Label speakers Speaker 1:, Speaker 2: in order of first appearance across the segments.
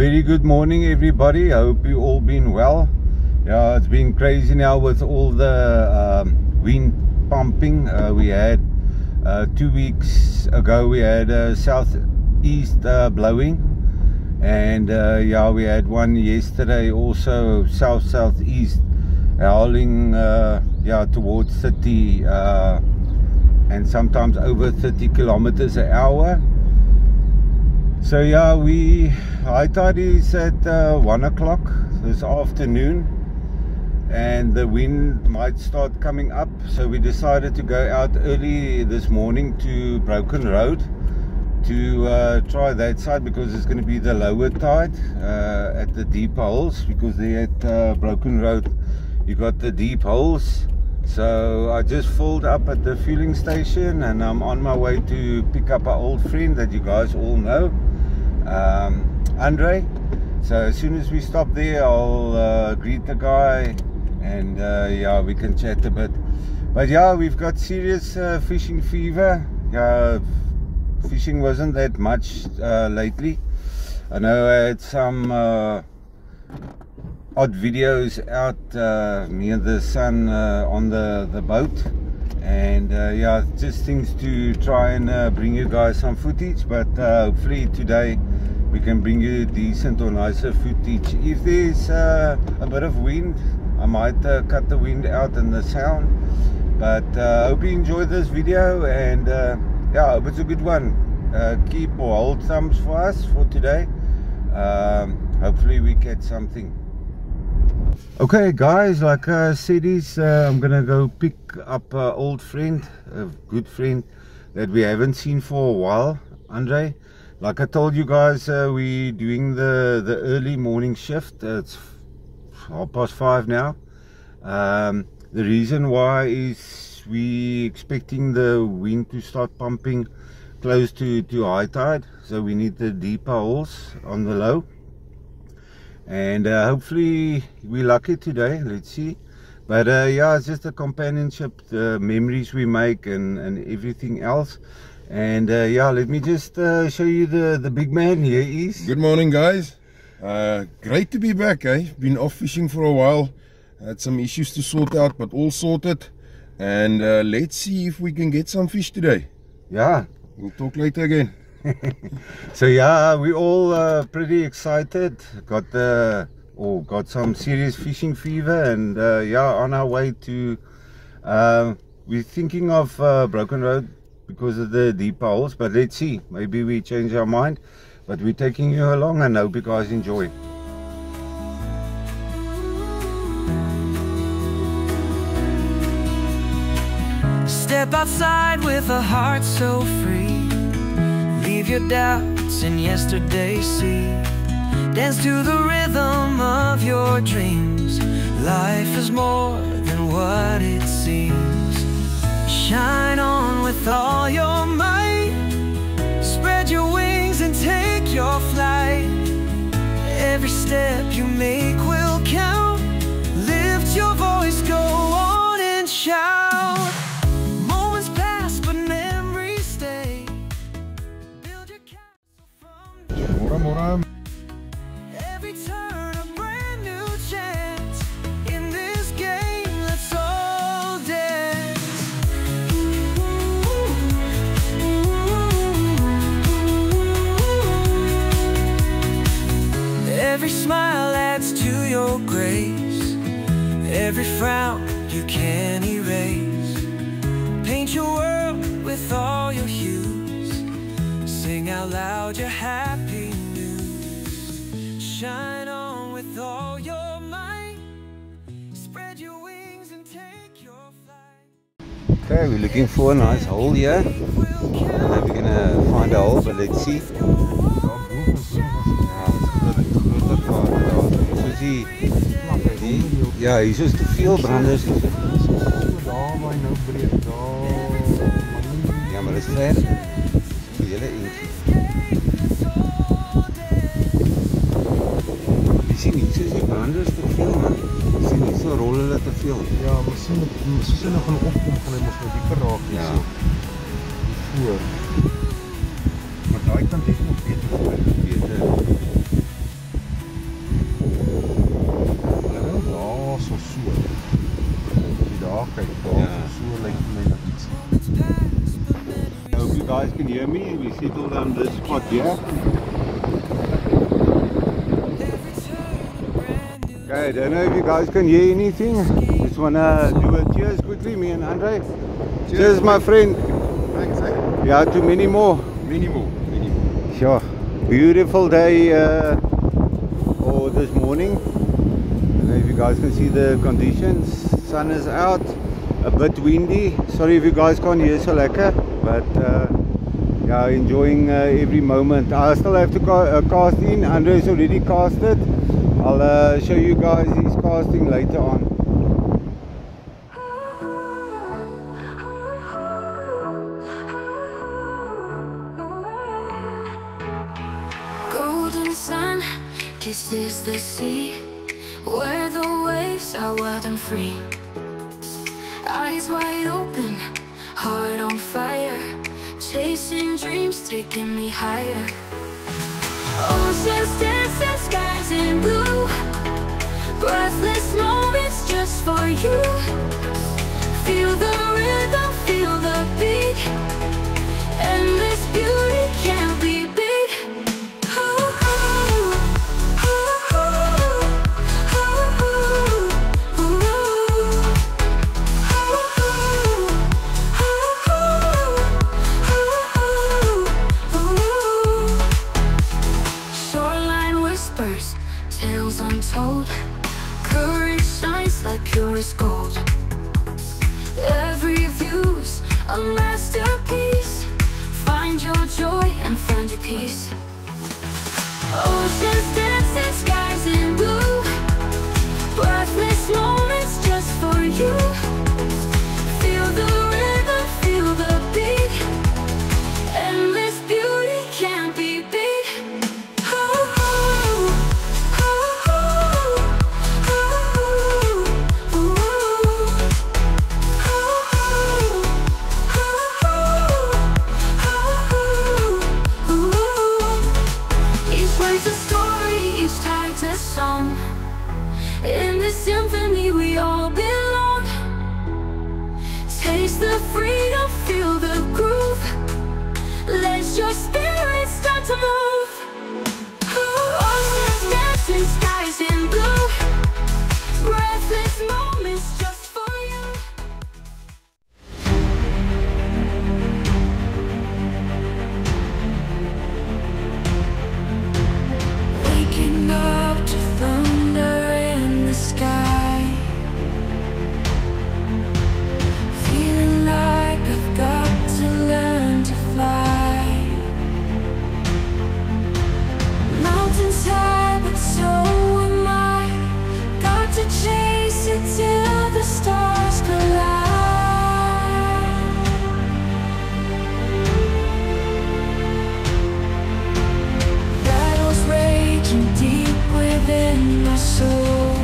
Speaker 1: very good morning everybody. I hope you all been well. Yeah, it's been crazy now with all the wind pumping. We had 2 weeks ago we had southeast blowing, and yeah, we had one yesterday also southeast howling, yeah, towards 30 and sometimes over 30 kilometers an hour. So yeah, high tide is at 1 o'clock this afternoon, and the wind might start coming up, so we decided to go out early this morning to Broken Road to try that side, because it's going to be the lower tide at the deep holes, because there at Broken Road you got the deep holes. So I just filled up at the fueling station and I'm on my way to pick up our old friend that you guys all know, Andre. So as soon as we stop there, I'll greet the guy and yeah, we can chat a bit. But yeah, we've got serious fishing fever. Yeah, fishing wasn't that much lately. I know I had some odd videos out, me and the son on the boat, and yeah, just things to try and bring you guys some footage. But hopefully today we can bring you decent or nicer footage. If there's a bit of wind, I might cut the wind out and the sound, but hope you enjoy this video, and yeah, I hope it's a good one. Keep or hold thumbs for us for today. Hopefully we catch something. Okay guys, like I said, I'm gonna go pick up an old friend, a good friend that we haven't seen for a while, Andre. Like I told you guys, we're doing the early morning shift. It's 5:30 now. The reason why is we expecting the wind to start pumping close to high tide, so we need the deeper holes on the low. And hopefully we're lucky today, let's see. But yeah, it's just a companionship, the memories we make and everything else. And yeah, let me just show you the big man. Here he is.
Speaker 2: Good morning guys. Great to be back. Been off fishing for a while, had some issues to sort out, but all sorted. And let's see if we can get some fish today.
Speaker 1: Yeah,
Speaker 2: we'll talk later again.
Speaker 1: So yeah, we all pretty excited. Got some serious fishing fever, and yeah, on our way to we're thinking of Broken Road because of the deep holes, but let's see, maybe we change our mind. But we're taking you along, and I hope you guys enjoy.
Speaker 3: Step outside with a heart so free. Leave your doubts in yesterday's sea. Dance to the rhythm of your dreams. Life is more than what it seems. Shine on with all your might. Spread your wings and take your flight. Every step you make will count. Lift your voice, go on and shout. Every turn a brand new chance. In this game, let's all dance. Every smile adds to your grace. Every frown you can erase. Paint your world with all your hues. Sing out loud your happy news. Shine on with all your might. Spread your wings and take your flight.
Speaker 1: Okay, we're looking for a nice hole here. I don't know if we're gonna find a hole, but let's see. Ja, hier is te veel branders. Ja, maar dat is ver. Die hele eentje. Je ziet niet, soos die branders te veel, man. Je ziet niet, so rol hulle te veel.
Speaker 4: Ja, misschien soos hulle gaan opkom, gaan hulle mos nou dieper raak.
Speaker 1: Ja.
Speaker 4: So. Voor. Maar daai kant is nog beter.
Speaker 2: daarso so. As jy daar kyk, daarso so lyk vir my nog iets.
Speaker 1: I hope you guys can hear me. We settled on this spot here. Okay, I don't know if you guys can hear anything. Just wanna do a cheers quickly, me and Andre. Cheers my friend.
Speaker 2: Thanks, eh?
Speaker 1: Yeah, to many more.
Speaker 2: Many more.
Speaker 1: Sure. Beautiful day or this morning. I don't know if you guys can see the conditions. Sun is out, a bit windy. Sorry if you guys can't hear so lekker, but yeah, enjoying every moment. I still have to cast in. Andre's already casted. I'll show you guys his casting later on.
Speaker 5: Golden sun kisses the sea, where the waves are wild and free. Eyes wide open, heart on fire, chasing dreams, taking me higher. Oceans dancing, skies in blue, breathless moments just for you. Feel the rhythm, feel the beat, endless beauty can't be beat. Tales untold, courage shines like purest gold. Every view's a masterpiece. Find your joy and find your peace. Oceans dancing, skies in blue, breathless moments just for you. Feel the rhythm, feel the beat, endless beauty can't be beat. In this symphony we all belong. Taste the freedom, feel the groove. Let your spirit start to move. Oceans dancing, skies in blue, breathless moments just for you. Waking up to thunder in the sky, feeling like I've got to learn to fly. Mountains high, but so am I. Got to chase it till the stars collide. Battles raging deep within my soul.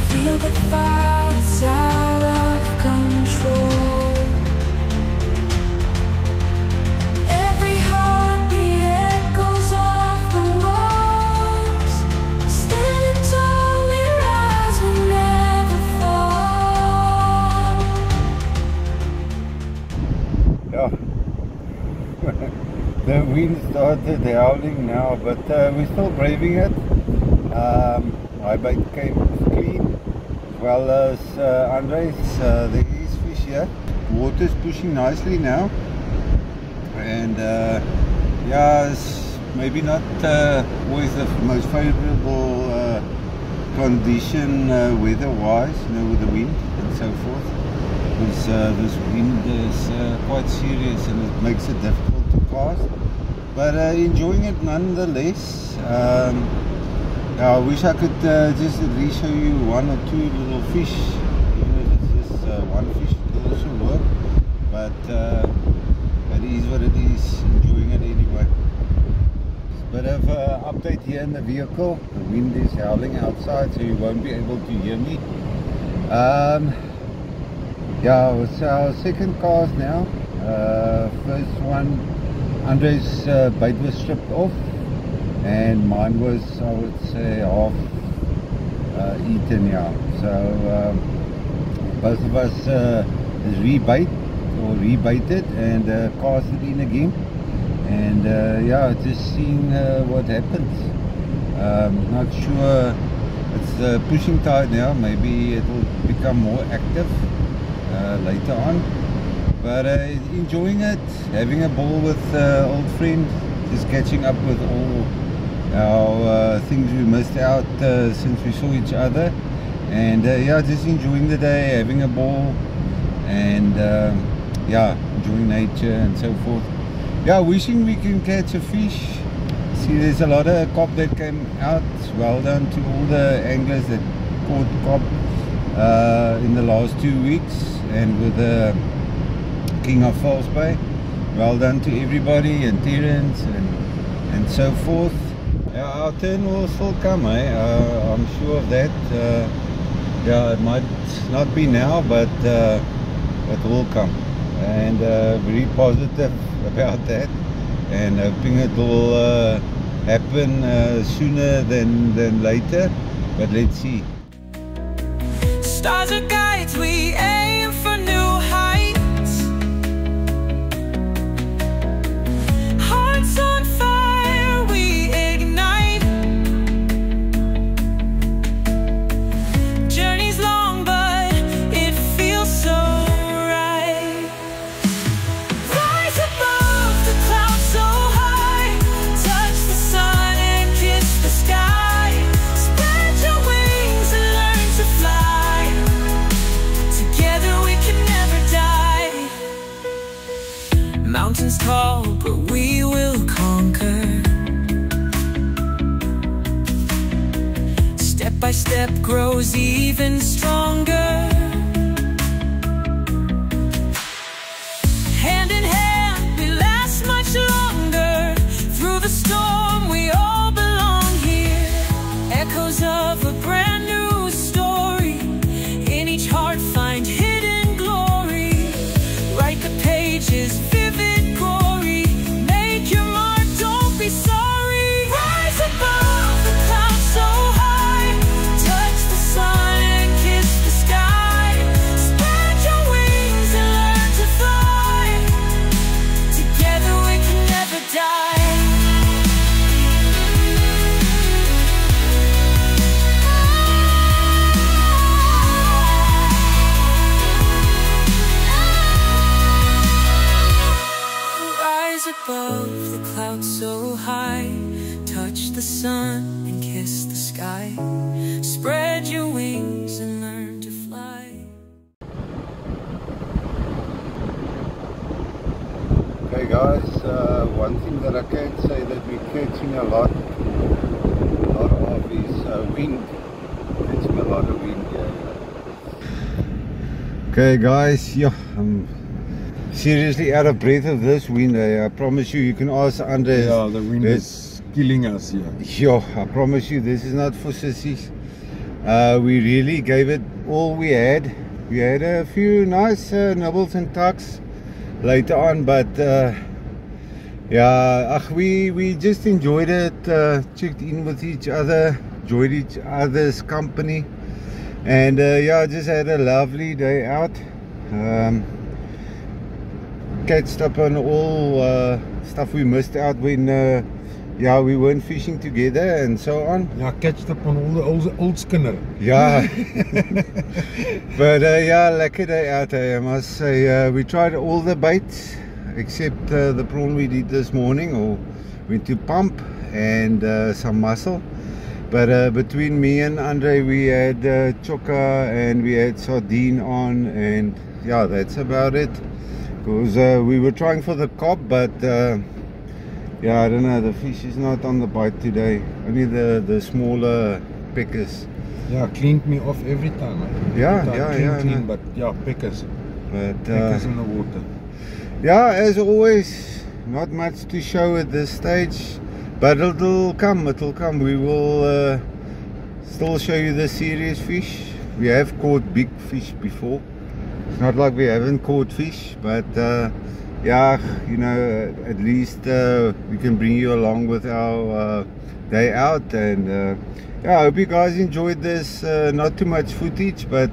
Speaker 5: Feel the fire, it's out of control. Every heartbeat echoes off the walls. Standing tall, we rise, we never fall.
Speaker 1: Yeah. The wind started howling now, but we're still braving it. My bait came clean, as well as Andre's. There is fish here. Water's pushing nicely now, and yeah, it's maybe not always the most favorable condition weather-wise, you know, with the wind and so forth. Because this wind is quite serious and it makes it difficult to cast, but enjoying it nonetheless. I wish I could just at least show you one or two little fish, even if it's just one fish could also work, but it is what it is, enjoying it anyway. Bit of update here in the vehicle. The wind is howling outside, so you won't be able to hear me. Yeah, it's our second cast now. First one, Andre's bait was stripped off, and mine was, I would say, eaten. Yeah, so both of us rebait or rebaited and casted in again, and yeah, just seeing what happens. Not sure. It's pushing tide now. Maybe it will become more active later on. But enjoying it, having a ball with old friends, just catching up with all our things we missed out since we saw each other, and yeah, just enjoying the day, having a ball, and yeah, enjoying nature and so forth. Yeah, wishing we can catch a fish. See, there's a lot of cod that came out. Well done to all the anglers that caught cod in the last 2 weeks, and with the King of False Bay. Well done to everybody, and Terence and so forth. Yeah, our turn will still come, I'm sure of that. Yeah, it might not be now, but it will come, and very positive about that, and hoping it will happen sooner than later, but let's see.
Speaker 3: Stars are guides, we aim for new heights. Hearts on fire, we ignite. Journey's long, but it feels so right. Rise above the clouds so high, touch the sun and kiss the sky. Spread your wings and learn to fly. Together we can never die. Mountains tall, but we will conquer. Step by step grows even stronger. Hand in hand, we last much longer. Through the storm, we all belong here. Echoes of a brand new story. In each heart find hidden glory. Write the pages, vivid glory. Make your mark, don't be sorry. Rise above the clouds so high, touch the sun and kiss the sky. Spread your wings and learn to fly. Together we can never die. Rise above the clouds so high, touch the sun and kiss the sky. Spread your wings and learn to fly.
Speaker 1: Okay guys, one thing that I can say that we're catching a lot of is wind. Catching a lot of wind, yeah. Okay guys, yeah, I'm seriously out of breath of this wind. I promise you, you can ask Andre.
Speaker 2: Yeah, the wind is killing us here.
Speaker 1: Yeah, I promise you, this is not for sissies. We really gave it all we had. We had a few nice nibbles and tucks later on, but yeah, we just enjoyed it, checked in with each other, enjoyed each other's company, and yeah, just had a lovely day out. Catched up on all stuff we missed out when yeah, we weren't fishing together and so on.
Speaker 2: Yeah, catched up on all the old skinner.
Speaker 1: Yeah. But yeah, lekker day out, I must say. We tried all the baits except the prawn we did this morning, or went to pump, and some mussel. But between me and Andre, we had choka and we had sardine on, and yeah, that's about it. Because we were trying for the cob, but yeah, I don't know, the fish is not on the bite today. Only the smaller peckers.
Speaker 2: Yeah, cleaned me off every time.
Speaker 1: Yeah,
Speaker 2: every time
Speaker 1: yeah,
Speaker 2: clean,
Speaker 1: no.
Speaker 2: but yeah, peckers.
Speaker 1: But
Speaker 2: Peckers in the water.
Speaker 1: yeah, as always, not much to show at this stage, but it'll come, we will still show you the serious fish. We have caught big fish before. It's not like we haven't caught fish, but yeah, you know, at least we can bring you along with our day out. And yeah, I hope you guys enjoyed this. Not too much footage, but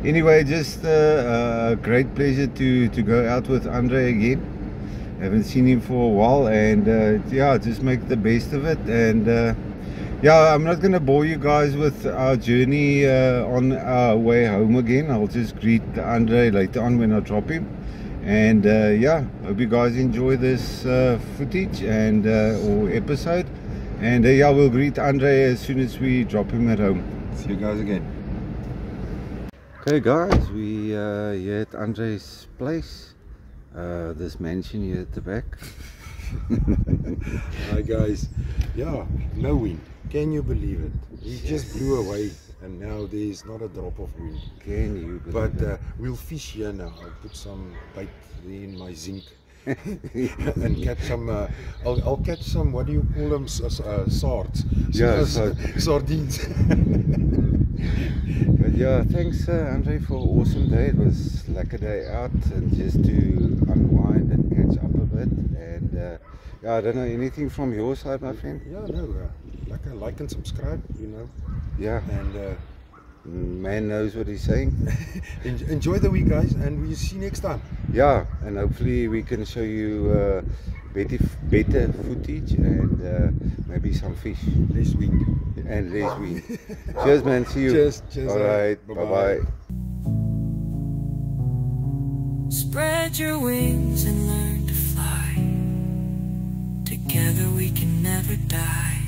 Speaker 1: anyway, just a great pleasure to go out with Andre again. Haven't seen him for a while, and yeah, just make the best of it. And yeah, I'm not gonna bore you guys with our journey on our way home again. I'll just greet Andre later on when I drop him. And yeah, hope you guys enjoy this footage and or episode. And yeah, we'll greet Andre as soon as we drop him at home.
Speaker 2: See you guys again.
Speaker 1: Okay guys, we here at Andre's place. This mansion here at the back.
Speaker 2: Hi guys. Yeah, no wind. Can you believe it? We just blew away and now there's not a drop of wind.
Speaker 1: Can you believe
Speaker 2: But
Speaker 1: it?
Speaker 2: we'll fish here now. I'll put some bait there in my zinc and catch some I'll catch some, what do you call them, sards?
Speaker 1: Yeah,
Speaker 2: sardines.
Speaker 1: But yeah, thanks Andre for an awesome day. It was like a day out and just to unwind and catch up a bit. And yeah, I don't know, anything from your side, my friend?
Speaker 2: Yeah, no, like and subscribe, you know.
Speaker 1: Yeah,
Speaker 2: And
Speaker 1: man knows what he's saying.
Speaker 2: enjoy the week guys, and we'll see you next time.
Speaker 1: Yeah, and hopefully we can show you better footage and maybe some fish.
Speaker 2: Less wind.
Speaker 1: And less wind. Cheers man, see you.
Speaker 2: Cheers.
Speaker 1: Alright,
Speaker 2: Bye-bye.
Speaker 1: bye-bye.
Speaker 3: Spread your wings and learn to fly. Together we can never die.